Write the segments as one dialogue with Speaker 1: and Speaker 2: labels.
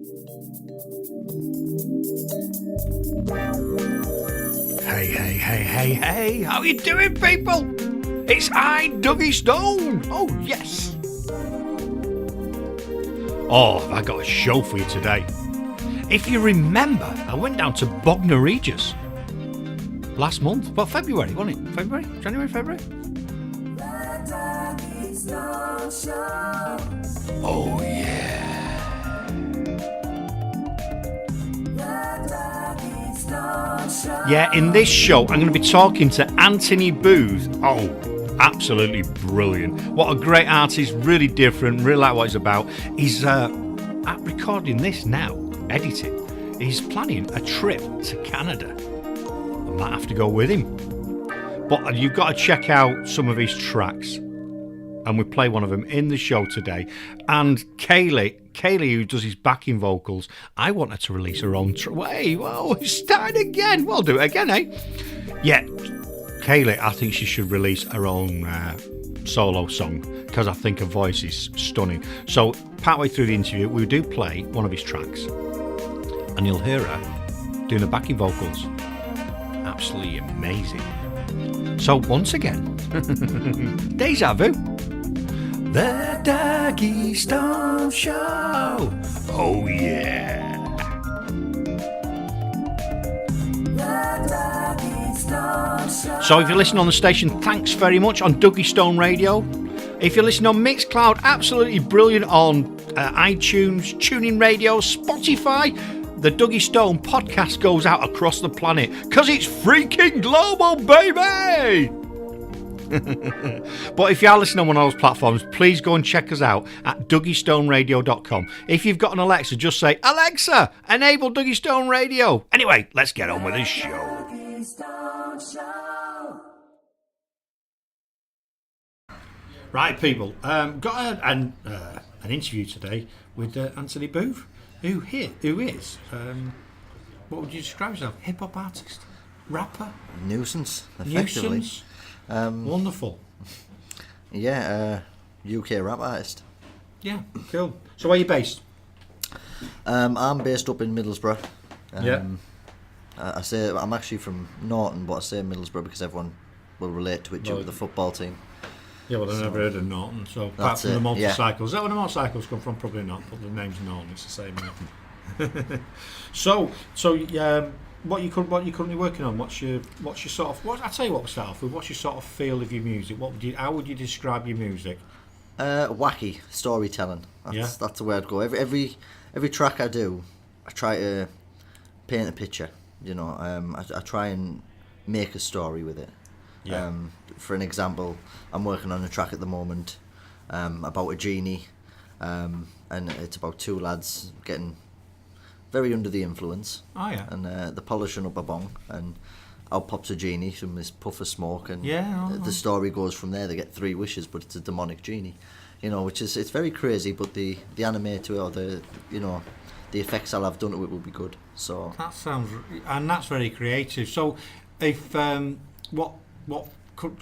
Speaker 1: Hey, how you doing, people? It's I, Duggystone. Oh, yes. Oh, have I got a show for you today. If you remember, I went down to Bognor Regis last month. Well, February, wasn't it? January, February? Oh, yeah. Yeah, in this show, I'm going to be talking to Anthony Booth. Oh, absolutely brilliant. What a great artist, really different, really like what he's about. He's recording this now, editing. He's planning a trip to Canada. I might have to go with him. But you've got to check out some of his tracks. And we play one of them in the show today. And Kayleigh, who does his backing vocals, I want her to release her own whoa, it's starting again. We'll do it again, eh? Yeah, Kayleigh, I think she should release her own solo song because I think her voice is stunning. So, partway through the interview, we do play one of his tracks. And you'll hear her doing the backing vocals. Absolutely amazing. So, once again, Deja Vu. The Duggystone Show. Oh, yeah. So if you're listening on the station, thanks very much on Duggystone Radio. If you're listening on Mixcloud, absolutely brilliant on iTunes, TuneIn Radio, Spotify. The Duggystone podcast goes out across the planet because it's freaking global, baby! But if you are listening on one of those platforms, please go and check us out at duggystoneradio.com. If you've got an Alexa, just say, Alexa, enable Duggystone Radio. Anyway, let's get on with this show. Right, people, got an interview today with Anthony Booth, who is, what would you describe yourself? Hip-hop artist? Rapper?
Speaker 2: Nuisance, effectively.
Speaker 1: Nuisance? Wonderful.
Speaker 2: Yeah, UK rap artist.
Speaker 1: Yeah, cool. So where are you based?
Speaker 2: I'm based up in Middlesbrough.
Speaker 1: Yeah.
Speaker 2: I say I'm actually from Norton, but I say Middlesbrough because everyone will relate to it due to the football team.
Speaker 1: Yeah, well, I've never heard of Norton, so apart from the motorcycles. Is that where the motorcycles come from? Probably not, but the name's Norton, it's the same. So, what you currently working on? What's your sort of? I tell you what, we'll start off with. What's your sort of feel of your music? How would you describe your music?
Speaker 2: Wacky storytelling. That's the way I'd go. Every track I do, I try to paint a picture. You know, I try and make a story with it.
Speaker 1: Yeah.
Speaker 2: For an example, I'm working on a track at the moment about a genie, and it's about two lads getting very under the influence.
Speaker 1: Oh, yeah.
Speaker 2: And they're polishing up a bong, and out pops a genie from this puff of smoke, and the story goes from there. They get 3 wishes, but it's a demonic genie, you know, which is, it's very crazy. But the anime to it, or the effects I'll have done to it will be good. So
Speaker 1: that sounds, and that's very creative. So, if what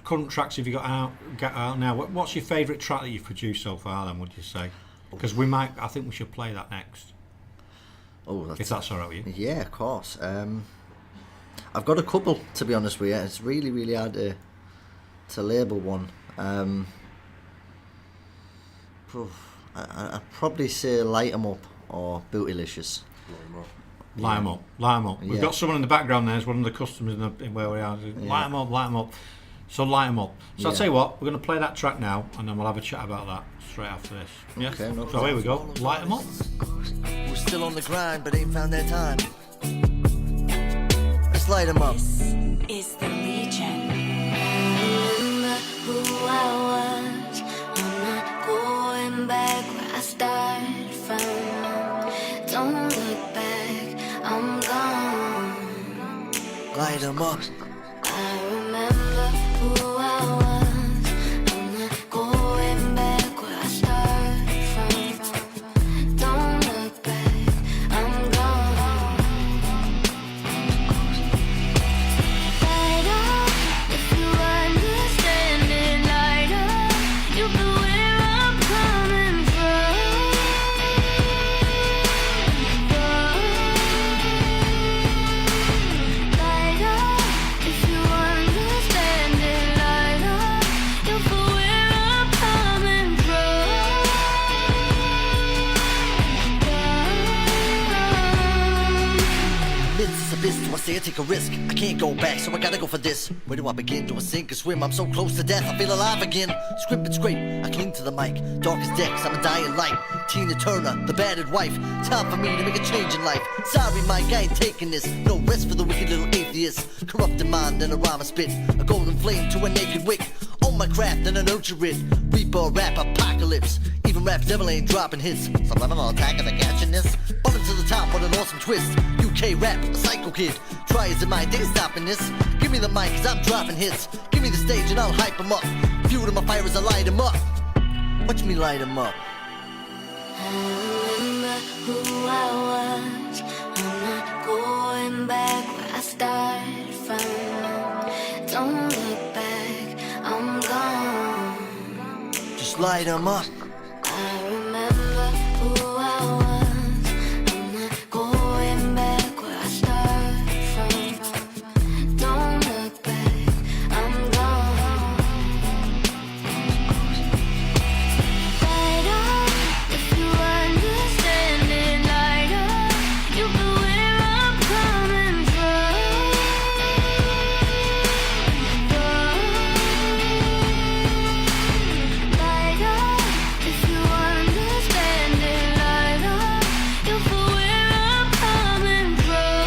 Speaker 1: current tracks have you got out now? What's your favourite track that you've produced so far? Then would you say? Because I think we should play that next.
Speaker 2: Oh,
Speaker 1: if that's all right with you.
Speaker 2: Yeah, of course. I've got a couple, to be honest with you. It's really, really hard to label one. I'd probably say Light 'Em Up or Bootylicious.
Speaker 1: Light 'em up. We've got someone in the background there. It's one of the customers in where we are. Light 'em up. So light 'em up. So I'll tell you what, we're going to play that track now, and then we'll have a chat about that straight after this. Yeah?
Speaker 2: Okay, no
Speaker 1: so
Speaker 2: problem.
Speaker 1: here we go. Light 'em up.
Speaker 2: We're still on the grind, but ain't found their time. Let's light 'em up.
Speaker 3: This is the Legion. Remember who I was. I'm not going back where I started from. Don't look back, I'm gone.
Speaker 2: Light 'em up.
Speaker 3: I remember who I was. I'm not going back where I started from. Don't look back, I'm gone. Light up, if you understand it, light up. You know where I'm coming from.
Speaker 2: this? Do I say I take a risk? I can't go back, so I gotta go for this. Where do I begin? Do I sink or swim? I'm so close to death, I feel alive again. Script and scrape, I cling to the mic. Darkest decks, I'm a dying light. Tina Turner, the battered wife. Time for me to make a change in life. Sorry, Mike, I ain't taking this. No rest for the wicked little atheist. Corrupted mind and a rhyme I spit. A golden flame to a naked wick. Own my craft and I nurture it. Reaper, rap, apocalypse. Even rap devil ain't dropping hits. Subliminal attack and the catching this. Bumping to the top with an awesome twist. UK rap, a psycho kid. Try as it might, they ain't stopping this. Give me the mic cause I'm dropping hits. Give me the stage and I'll hype 'em up. Fuel to my fire as I light 'em up. Watch me light 'em up.
Speaker 3: I remember who I was. I'm not going back where I started from. Don't look back, I'm gone.
Speaker 2: Just light 'em up.
Speaker 3: I remember who I was. I'm not going back where I started from. Don't look back, I'm gone. Light up, if you understand it, light up. You know where I'm coming from. Light up, if you understand it, light up. You know where I'm coming from.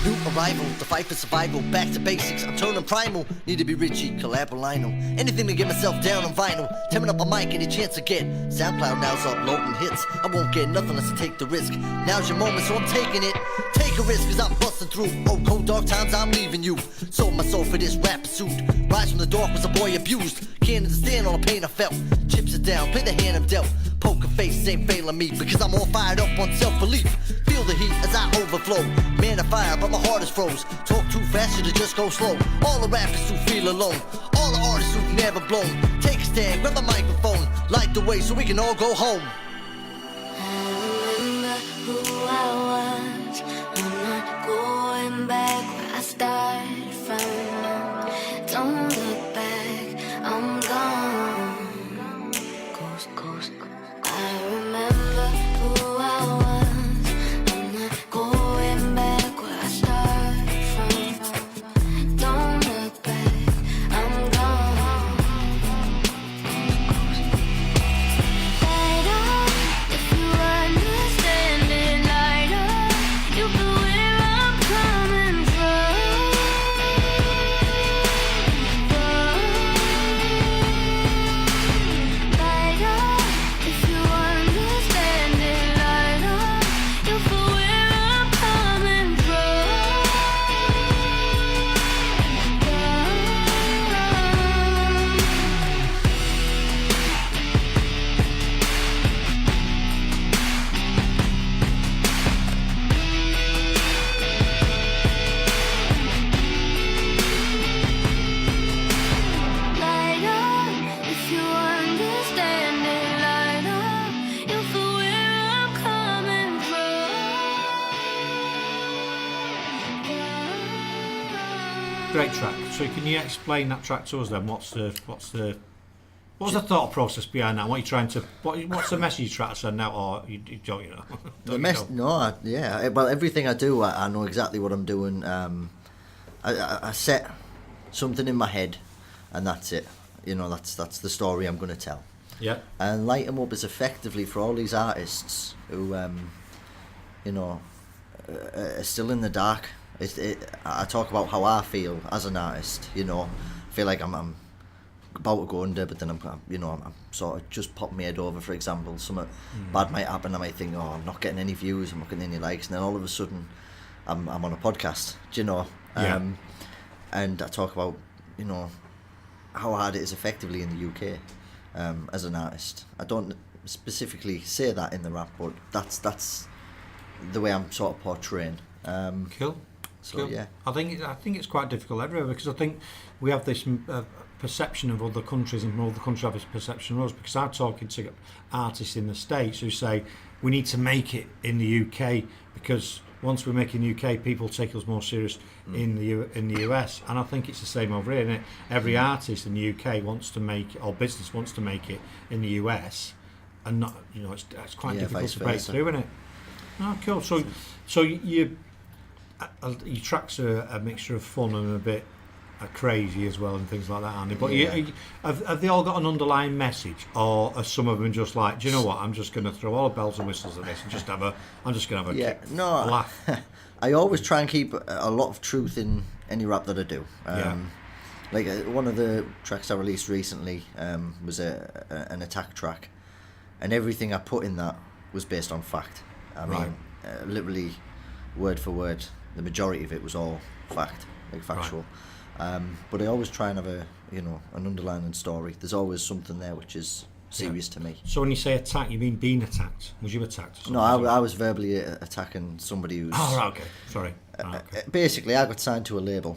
Speaker 2: New arrival, the fight for survival. Back to basics, I'm turning primal. Need to be Richie, collab with Lionel. Anything to get myself down on vinyl. Tearing up a mic, any chance I get. SoundCloud now's uploading hits. I won't get nothing unless I take the risk. Now's your moment, so I'm taking it. Take a risk, cause I'm busting through. Oh, cold dark times, I'm leaving you. Sold my soul for this rap pursuit. Rise from the dark was a boy abused. Can't understand all the pain I felt. Chips are down, play the hand I'm dealt. Poker face ain't failing me because I'm all fired up on self-belief. Feel the heat as I overflow. Man of fire, but my heart is froze. Talk too fast, should've just go slow. All the rappers who feel alone. All the artists who've never blown. Take a stand, grab the microphone. Light the way so we can all go home.
Speaker 3: I remember who I was. I'm not going back where I started from. Don't look back, I'm gone. Coast. I remember who I was. I'm not going back where I started from. Don't look back, I'm gone. Light up, if you understand it, light up. You know where I'm coming from. Light up, if you understand it, light up. You know where I'm coming from. Light up, if you understand it, light up. You know where I'm coming from.
Speaker 1: Great track. So can you explain that track to us then? What's the thought process behind that? What are you trying to? What's the message you're trying to send out, or you don't you know?
Speaker 2: The mess? No, yeah. Well, everything I do, I know exactly what I'm doing. I set something in my head, and that's it. You know, that's the story I'm going to tell.
Speaker 1: Yeah.
Speaker 2: And Light 'Em Up is effectively for all these artists who, you know, are still in the dark. I talk about how I feel as an artist. You know, I feel like I'm about to go under, but then I'm sort of just popping my head over. For example, something bad might happen. I might think, oh, I'm not getting any views, I'm not getting any likes, and then all of a sudden, I'm on a podcast. Do you know?
Speaker 1: Yeah.
Speaker 2: And I talk about, you know, how hard it is effectively in the UK as an artist. I don't specifically say that in the rap, but that's the way I'm sort of portraying.
Speaker 1: Cool.
Speaker 2: So
Speaker 1: Cool.
Speaker 2: yeah,
Speaker 1: I think it's quite difficult everywhere because I think we have this perception of other countries, and other countries have this perception of us. Because I'm talking to artists in the States who say we need to make it in the UK because once we make it in the UK, people take us more serious in the US. And I think it's the same over here. Every artist in the UK wants to make it, or business wants to make it in the US. and not, it's quite difficult
Speaker 2: vice
Speaker 1: to break
Speaker 2: versa.
Speaker 1: through, isn't it? Oh, cool. So your tracks are a mixture of fun and a bit crazy as well and things like that, Andy. But have they all got an underlying message, or are some of them just like, do you know what? I'm just going to throw all the bells and whistles at this and just have a laugh.
Speaker 2: I always try and keep a lot of truth in any rap that I do. Like one of the tracks I released recently was an attack track, and everything I put in that was based on fact. I mean, literally word for word, the majority of it was all fact, like factual. Right. But I always try and have an underlying story. There's always something there which is serious to me.
Speaker 1: So when you say attack, you mean being attacked? Was you attacked?
Speaker 2: No, I was verbally attacking somebody who's...
Speaker 1: Oh, right, okay. Sorry.
Speaker 2: Basically, I got signed to a label,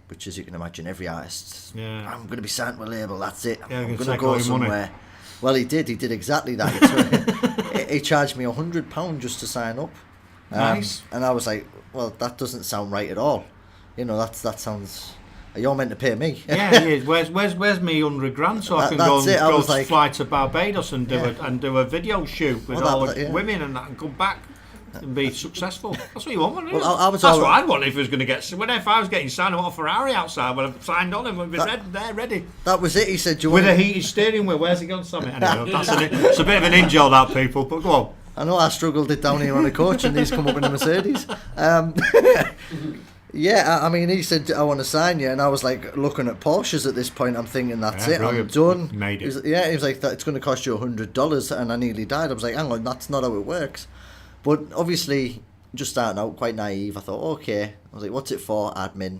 Speaker 2: which, as you can imagine, every artist... Yeah. I'm going to be signed to a label, that's it. Yeah, I'm going to go somewhere. Money. Well, he did exactly that. He charged me £100 just to sign up.
Speaker 1: Nice.
Speaker 2: And I was like, well, that doesn't sound right at all. That sounds... You're meant to pay me.
Speaker 1: Yeah, he is. Where's me £100 so I can fly to Barbados and do a video shoot with all the women and that, and come back and be successful. That's what you want, isn't it? That's what I'd want if I was going to get... If I was getting signed, I want a Ferrari outside. When I've signed on him, we'd be ready.
Speaker 2: That was it. He said,
Speaker 1: with a heated steering wheel. Where's he gone, Sammy? Anyway, it's a bit of an in-job, that, people, but go on.
Speaker 2: I know I struggled it down here on a coach and he's come up in a Mercedes. Yeah, I mean, he said, I want to sign you, and I was like looking at Porsches at this point. I'm thinking, that's it, brilliant. I'm done.
Speaker 1: Made it.
Speaker 2: He was like, it's going to cost you $100, and I nearly died. I was like, hang on, that's not how it works. But obviously, just starting out, quite naive, I thought, okay. I was like, what's it for? Admin,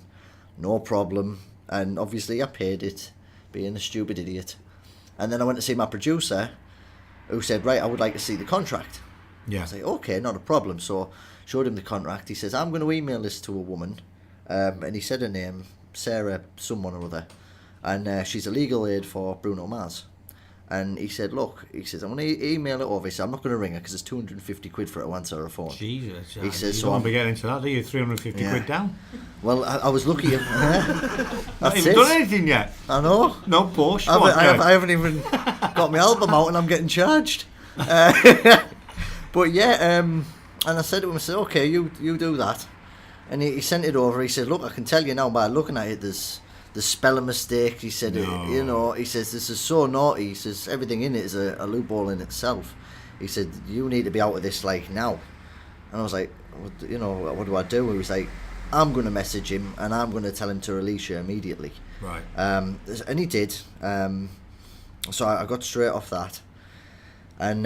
Speaker 2: no problem. And obviously, I paid it, being a stupid idiot. And then I went to see my producer, who said, right, I would like to see the contract.
Speaker 1: Yeah.
Speaker 2: I was like, okay, not a problem. So showed him the contract. He says, I'm going to email this to a woman. And he said her name, Sarah someone or other. And she's a legal aid for Bruno Mars. And he said, look, he says, I'm going to email it over. He said, I'm not going to ring her because it's 250 quid for her to answer her phone.
Speaker 1: Jesus.
Speaker 2: He says,
Speaker 1: you don't want to be getting into that, do you? 350 quid down?
Speaker 2: Well, I was lucky.
Speaker 1: Not even done anything yet.
Speaker 2: I know.
Speaker 1: No Porsche.
Speaker 2: I haven't even got my album out and I'm getting charged. But yeah, and I said to him, I said, okay, you do that. And he sent it over. He said, look, I can tell you now by looking at it, there's spelling mistakes. He said, he says, this is so naughty. He says, everything in it is a loophole in itself. He said, you need to be out of this, like, now. And I was like, what do I do? He was like, I'm going to message him and I'm going to tell him to release you immediately.
Speaker 1: Right.
Speaker 2: And he did. So I got straight off that. And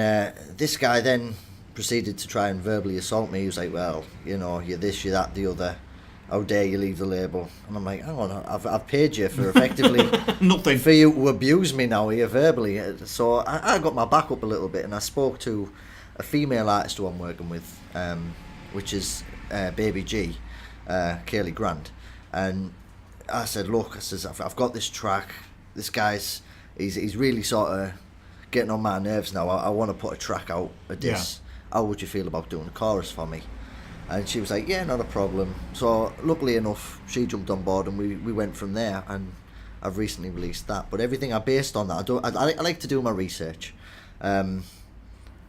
Speaker 2: this guy then proceeded to try and verbally assault me. He was like, well, you're this, you're that, the other. How dare you leave the label? And I'm like, hang on, I've paid you for effectively
Speaker 1: nothing
Speaker 2: for you to abuse me now here verbally. So I got my back up a little bit and I spoke to a female artist who I'm working with, which is Baby G, Kayleigh Grant. And I said, look, I've got this track. This guy's, he's really sort of getting on my nerves now. I want to put a track out of this. Yeah. How would you feel about doing a chorus for me? And she was like, yeah, not a problem. So luckily enough, she jumped on board and we went from there. And I've recently released that. But everything I based on that. I like to do my research. And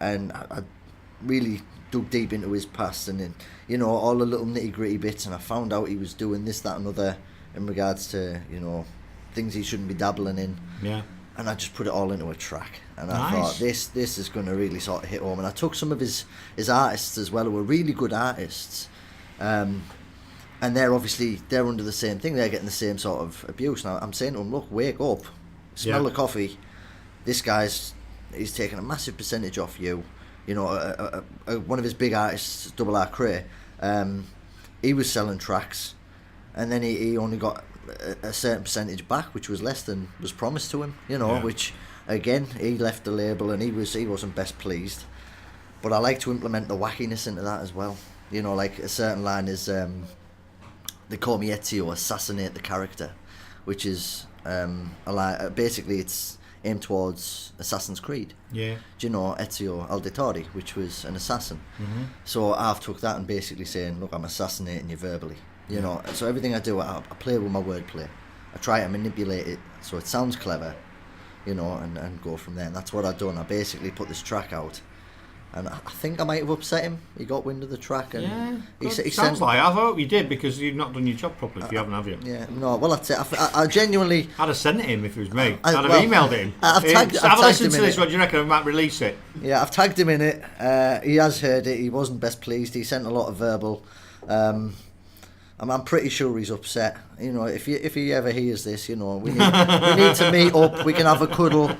Speaker 2: I really dug deep into his past and then, all the little nitty gritty bits. And I found out he was doing this, that and other in regards to, things he shouldn't be dabbling in.
Speaker 1: Yeah.
Speaker 2: And I just put it all into a track. And I thought, this is going to really sort of hit home. And I took some of his artists as well, who were really good artists. And they're under the same thing. They're getting the same sort of abuse. Now, I'm saying to them, look, wake up. Smell the coffee. This he's taking a massive percentage off you. One of his big artists, Double R Cray, he was selling tracks. And then he only got a certain percentage back, which was less than was promised to him, which again he left the label and he wasn't best pleased. But I like to implement the wackiness into that as well. Like a certain line is they call me Ezio, assassinate the character, which is a line, basically it's aimed towards Assassin's Creed.
Speaker 1: Yeah.
Speaker 2: Do you know Ezio Auditore, which was an assassin? Mm-hmm. So I've took that and basically saying, look, I'm assassinating you verbally. So everything I do, I play with my wordplay. I try to manipulate it so it sounds clever, you know, and go from there. And that's what I've done. I basically put this track out, and I think I might have upset him. He got wind of the track, and he
Speaker 1: sounds like I hope you did, because you've not done your job properly if you haven't, have you?
Speaker 2: Yeah, no. Well, that's it. I genuinely.
Speaker 1: I'd have sent it him if it was me. I'd have emailed him.
Speaker 2: I've tagged
Speaker 1: have a listen
Speaker 2: him
Speaker 1: to
Speaker 2: in
Speaker 1: this.
Speaker 2: it.
Speaker 1: What do you reckon? I might release it.
Speaker 2: Yeah, I've tagged him in it. He has heard it. He wasn't best pleased. He sent a lot of verbal. I'm pretty sure he's upset. You know, if he ever hears this, you know, we need to meet up. We can have a cuddle.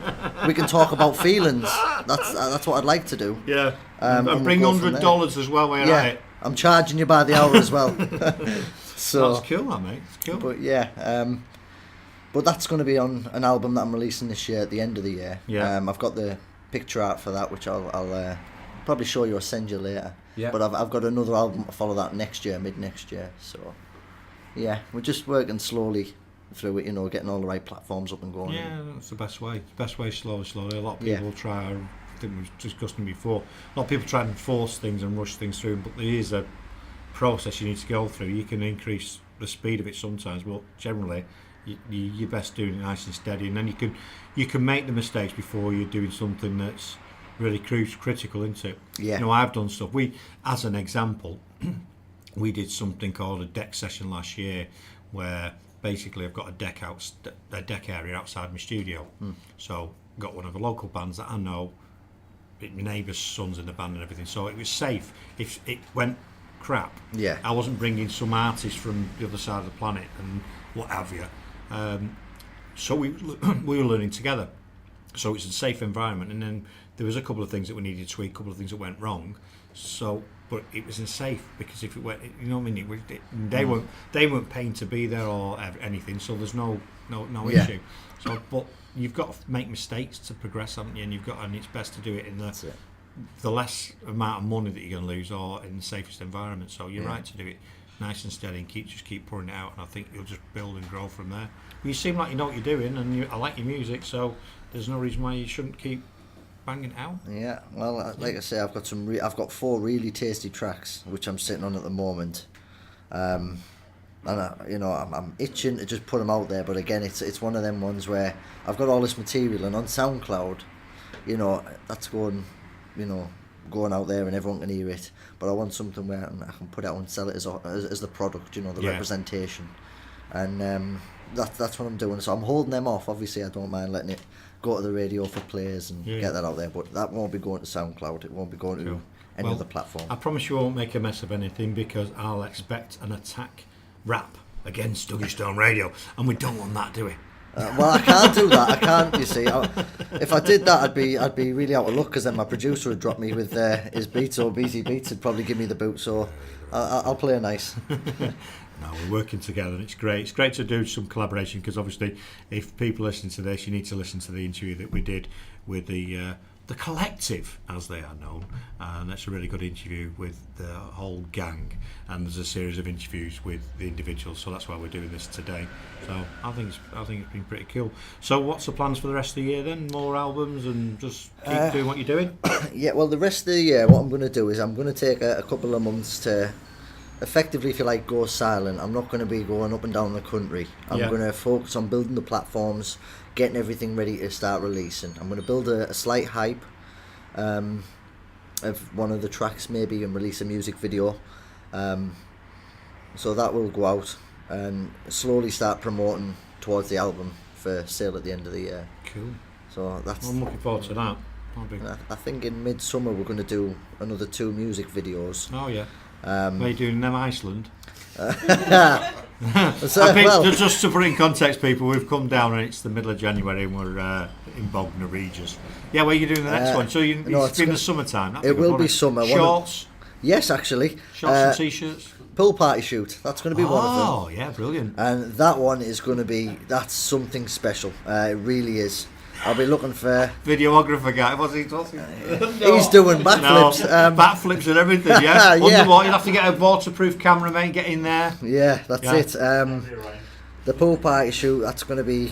Speaker 2: We can talk about feelings. That's what I'd like to do.
Speaker 1: Yeah, and bring $100 as well. While you're at it.
Speaker 2: I'm charging you by the hour as well. So
Speaker 1: that's cool, that, mate. It's cool.
Speaker 2: But yeah, but that's going to be on an album that I'm releasing this year at the end of the year.
Speaker 1: Yeah.
Speaker 2: I've got the picture art for that, which I'll probably show you or send you later.
Speaker 1: Yeah.
Speaker 2: But I've got another album to follow that next year, mid next year. So yeah, we're just working slowly through it, you know, getting all the right platforms up and going.
Speaker 1: Yeah, that's the best way. Slowly. A lot of people try. I think we were discussing before. A lot of people try and force things and rush things through, but there is a process you need to go through. You can increase the speed of it sometimes, but generally you're best doing it nice and steady, and then you can make the mistakes before you're doing something that's really critical, isn't it?
Speaker 2: Yeah.
Speaker 1: You know, I've done stuff. As an example, we did something called a deck session last year, where basically I've got a deck area outside my studio. So got one of the local bands that I know. My neighbour's son's in the band and everything, so it was safe. If it went crap, I wasn't bringing some artist from the other side of the planet and what have you. So we were learning together. So it's a safe environment, and then there was a couple of things that we needed to tweak, a couple of things that went wrong. So, but it was safe, because if it went, you know what I mean, they weren't paying to be there or anything. So there's no issue. So, but you've got to make mistakes to progress, haven't you? And it's best to do it in the less amount of money that you're going to lose, or in the safest environment. So you're right to do it nice and steady, and keep pouring it out. And I think you'll just build and grow from there. You seem like you know what you're doing, and I like your music, so there's no reason why you shouldn't keep banging it out.
Speaker 2: Yeah, well, like I say, I've got 4 really tasty tracks which I'm sitting on at the moment, and I'm itching to just put them out there. But again, it's one of them ones where I've got all this material, and on SoundCloud, you know, that's going out there and everyone can hear it. But I want something where I can put it out and sell it as the product, you know, the representation, and that's what I'm doing. So I'm holding them off. Obviously, I don't mind letting it go to the radio for players and get that out there, but that won't be going to SoundCloud. It won't be going to any other platform.
Speaker 1: I promise you won't make a mess of anything, because I'll expect an attack rap against Duggystone Radio, and we don't want that, do we?
Speaker 2: Well, I can't do that. I can't. You see, if I did that, I'd be really out of luck, because then my producer would drop me with his beats, or BT Beats would probably give me the boot. So I'll play nice.
Speaker 1: No, we're working together, and it's great. It's great to do some collaboration, because obviously, if people listen to this, you need to listen to the interview that we did with the collective, as they are known, and that's a really good interview with the whole gang. And there's a series of interviews with the individuals, so that's why we're doing this today. So I think it's been pretty cool. So what's the plans for the rest of the year then? More albums and just keep doing what you're doing?
Speaker 2: Yeah, well, the rest of the year, what I'm going to do is I'm going to take a couple of months to effectively, if you like, go silent. I'm not going to be going up and down the country. I'm going to focus on building the platforms, getting everything ready to start releasing. I'm going to build a slight hype of one of the tracks maybe, and release a music video. So that will go out, and slowly start promoting towards the album for sale at the end of the year.
Speaker 1: Cool.
Speaker 2: So that's.
Speaker 1: I'm looking forward to that.
Speaker 2: I think in midsummer we're going to do another 2 music videos.
Speaker 1: Oh yeah. What are you doing in Iceland? Just to bring context, people, we've come down and it's the middle of January, and we're in Bognor Regis. Yeah, where are you doing the next one? So it's been the summertime.
Speaker 2: It will be summer.
Speaker 1: Shorts?
Speaker 2: Yes, actually.
Speaker 1: Shorts and t-shirts?
Speaker 2: Pool party shoot. That's going to be one of them.
Speaker 1: Oh, yeah, brilliant.
Speaker 2: And that one is going to be, that's something special. It really is. I'll be looking for
Speaker 1: videographer guy. What's he talking?
Speaker 2: No. He's doing backflips.
Speaker 1: Backflips and everything. Yeah. Underwater, you'll have to get a waterproof camera, mate. Get in there.
Speaker 2: Yeah, that's it. The pool party shoot. That's going to be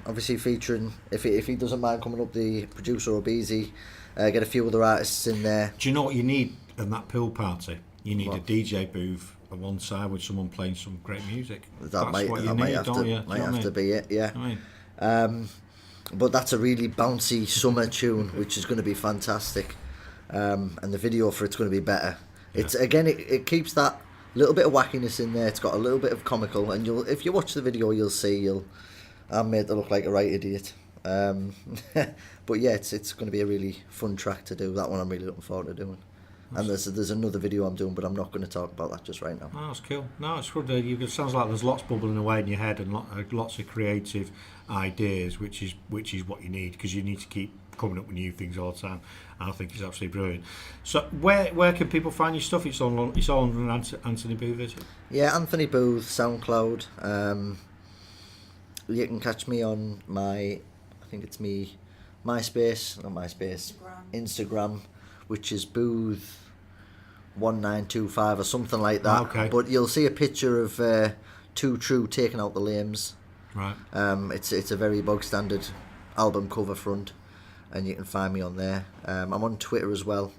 Speaker 2: obviously featuring. If he doesn't mind coming up, the producer will be easy. Get a few other artists in there.
Speaker 1: Do you know what you need in that pool party? You need a DJ booth on one side with someone playing some great music.
Speaker 2: That might have to be it. Yeah.
Speaker 1: I mean?
Speaker 2: But that's a really bouncy summer tune, which is going to be fantastic. And the video for it's going to be better. It's again, it keeps that little bit of wackiness in there. It's got a little bit of comical, and if you watch the video, you'll see I'm made to look like a right idiot. But yeah, it's going to be a really fun track to do. That one I'm really looking forward to doing. And there's another video I'm doing, but I'm not going to talk about that just right now.
Speaker 1: Oh, that's cool. No, it's good. It sounds like there's lots bubbling away in your head and lots of creative ideas, which is what you need, because you need to keep coming up with new things all the time. And I think it's absolutely brilliant. So where can people find your stuff? It's all on Anthony Booth, is it?
Speaker 2: Yeah, Anthony Booth, SoundCloud. You can catch me on Instagram, which is Booth1925 or something like that.
Speaker 1: Okay.
Speaker 2: But you'll see a picture of Too True taking out the lames.
Speaker 1: Right.
Speaker 2: It's a very bog standard album cover front, and you can find me on there. I'm on Twitter as well.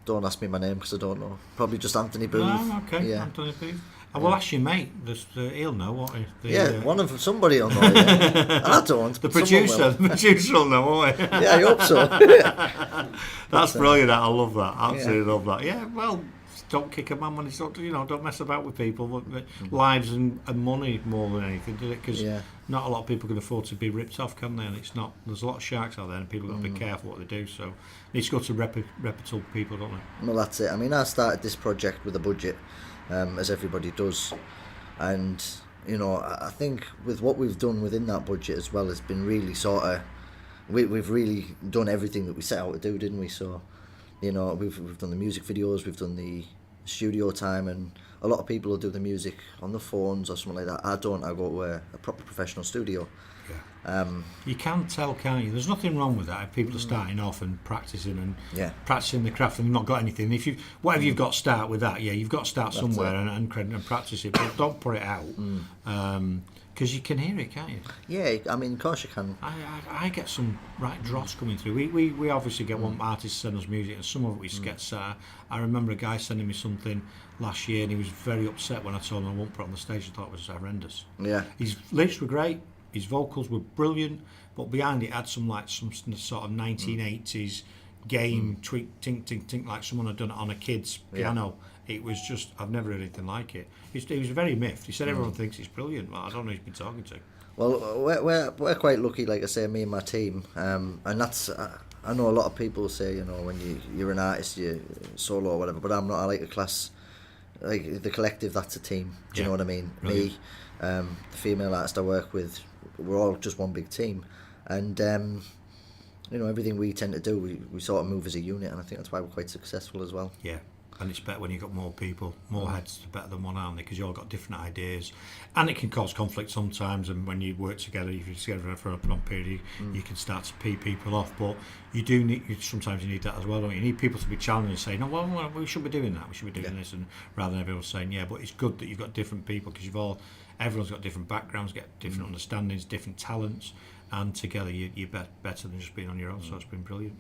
Speaker 2: Don't ask me my name because I don't know. Probably just Anthony Booth.
Speaker 1: Oh, okay.
Speaker 2: Yeah.
Speaker 1: Anthony Booth. I will ask your mate. He'll know what.
Speaker 2: One of somebody will know. Yeah. And I don't.
Speaker 1: The producer will know, won't he?
Speaker 2: Yeah, I hope so.
Speaker 1: That's brilliant. I love that. Absolutely love that. Yeah. Well, don't kick a man when he's not. Don't mess about with people. Lives and money more than anything, do it? Because not a lot of people can afford to be ripped off, can they? And it's not. There's a lot of sharks out there, and people got to be careful what they do. So, they need to go to reputable people, don't they?
Speaker 2: Well, that's it. I mean, I started this project with a budget. As everybody does, and I think with what we've done within that budget as well, it's been really sort of we've really done everything that we set out to do, didn't we? So we've done the music videos, we've done the studio time, and a lot of people will do the music on the phones or something like that. I don't. I go to a proper professional studio.
Speaker 1: You can tell, can't you? There's nothing wrong with that if people are starting off and practicing practicing the craft and they've not got anything. If whatever you've got, start with that. Yeah, you've got to start somewhere and practice it, but don't put it out because you can hear it, can't you?
Speaker 2: Yeah, I mean, of course you can.
Speaker 4: I get some right dross coming through. We obviously get one artist to send us music, and some of it we get. I remember a guy sending me something last year, and he was very upset when I told him I won't put it on the stage. I thought it was horrendous.
Speaker 2: Yeah,
Speaker 4: his lyrics were great. His vocals were brilliant, but behind it had some sort of 1980s game tweak, tink, tink, tink, like someone had done it on a kid's piano. It was just, I've never heard anything like it. He was very miffed. He said everyone thinks it's brilliant. Well, I don't know who he's been talking to.
Speaker 2: Well, we're quite lucky, like I say, me and my team, and that's. I know a lot of people say, when you're an artist, you're solo or whatever, but I'm not. I like a class, like the collective. That's a team. Do you know what I mean? Brilliant. Me, the female artist I work with. We're all just one big team, and everything we tend to do, we sort of move as a unit, and I think that's why we're quite successful as well.
Speaker 4: Yeah, and it's better when you've got more people, more heads better than one, aren't they? Because you all got different ideas, and it can cause conflict sometimes. And when you work together, if you're together for a long period, you can start to pee people off. But you do need sometimes you need that as well, don't you? You need people to be challenged and say, no, well, we should be doing that. We should be doing this, and rather than everyone saying, yeah, but it's good that you've got different people because everyone's got different backgrounds, get different understandings, different talents, and together you're better than just being on your own. So it's been brilliant.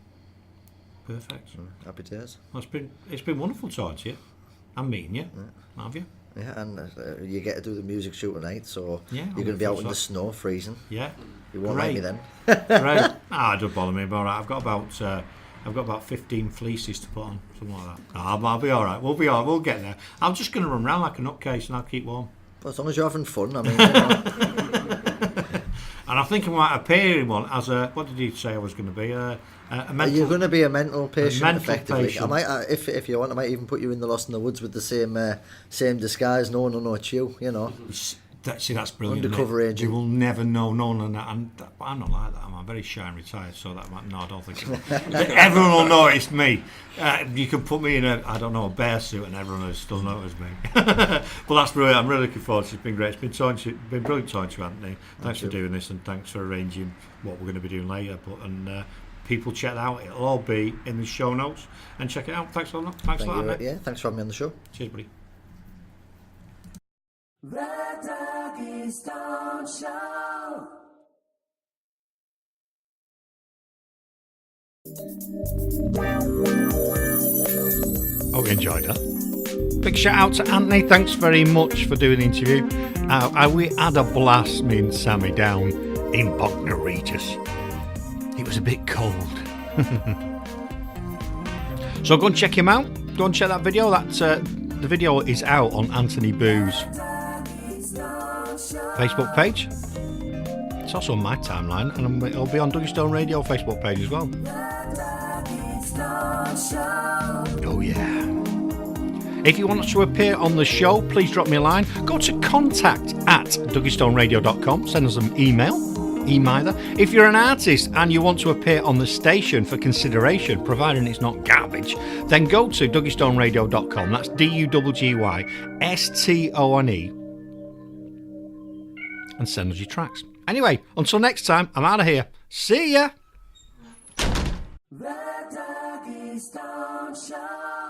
Speaker 4: Perfect.
Speaker 2: Happy days.
Speaker 4: Well, it's been wonderful talking to you. I'm meeting you. Yeah. Have you?
Speaker 2: Yeah, and you get to do the music shoot tonight, so
Speaker 4: you're
Speaker 2: going to be out in the snow, freezing.
Speaker 4: Yeah.
Speaker 2: You won't like me then.
Speaker 4: Great. It don't bother me. But all right, I've got about 15 fleeces to put on, something like that. I'll be all right. We'll be all right. We'll get there. I'm just going to run around like a nutcase and I'll keep warm.
Speaker 2: Well, as long as you're having fun, I mean.
Speaker 4: And I think I might appear in one as a. What did you say I was going to be? A mental.
Speaker 2: You're going to be a mental patient, effectively.
Speaker 4: Patient.
Speaker 2: I might, if you want, I might even put you in the Lost in the Woods with the same disguise. No one will know it's you.
Speaker 4: That's brilliant.
Speaker 2: Undercover agent.
Speaker 4: You will never know. No, I'm not like that. I'm very shy and retired, so I don't think everyone will know it's me. You can put me in a bear suit, and everyone will still know it's me. But that's brilliant. I'm really looking forward to it. It's been great. It's been brilliant talking to you, Anthony. Thanks for doing this, and thanks for arranging what we're going to be doing later. People check that out. It'll all be in the show notes, and check it out. Thanks a lot. Thanks a lot, mate.
Speaker 2: Yeah, thanks for having me on the show.
Speaker 4: Cheers, buddy.
Speaker 5: The Duggystone Show.
Speaker 1: Hope you enjoyed that. Big shout out to Anthony. Thanks very much for doing the interview. We had a blast, me and Sammy, down in Bognor Regis. It was a bit cold. So go and check him out. Go and check that video. The video is out on Anthony Boo's Facebook page. It's also on my timeline, and it'll be on Duggystone Radio Facebook page as well. Oh yeah. If you want us to appear on the show, please drop me a line. Go to contact@duggystoneradio.com. Send us an email. Either. If you're an artist and you want to appear on the station for consideration, providing it's not garbage, then go to duggystoneradio.com. That's DUGGYSTONE, and send us your tracks. Anyway, until next time, I'm out of here. See ya. The Duggystone Show.